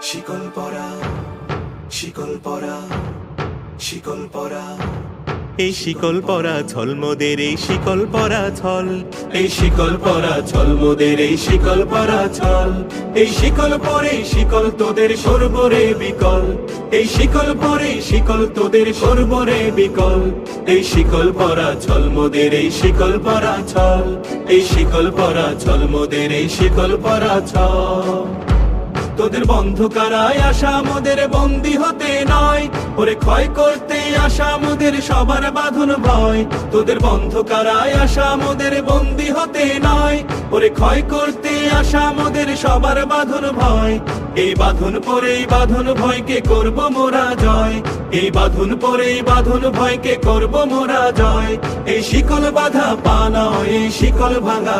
শিকল পরা, শিকল পরা, শিকল পরা। এই শিকল পরা ছল মোদের, এই শিকল পরা ছল। এই শিকল পরা ছল মোদের, এই শিকল পরা ছল। এই শিকল পরে শিকল তোদের সর্বরে বিকল। এই শিকল পরে শিকল তোদের সর্বরে বিকল। এই শিকল পরা ছল মোদের, এই শিকল পরা ছল। এই শিকল পরা ছল মোদের, এই শিকল পরা ছল। তোদের বন্ধ কারায় আসা মোদের বন্দী হতে নয়, ওরে ক্ষয় করতে আসা মোদের সবার বাঁধন ভয়। তোদের বন্ধ কারায় আসা মোদের বন্দী হতে নয়, ওরে ক্ষয় করতে আসা মোদের সবার বাঁধন ভয়। এই বাঁধন পরে বাঁধন ভয়কে করব মোরা জয়। এই বাঁধন পরে বাঁধন ভয়কে করব মোরা জয়। এই শিকল বাঁধা পা নয়, এই শিকল ভাঙা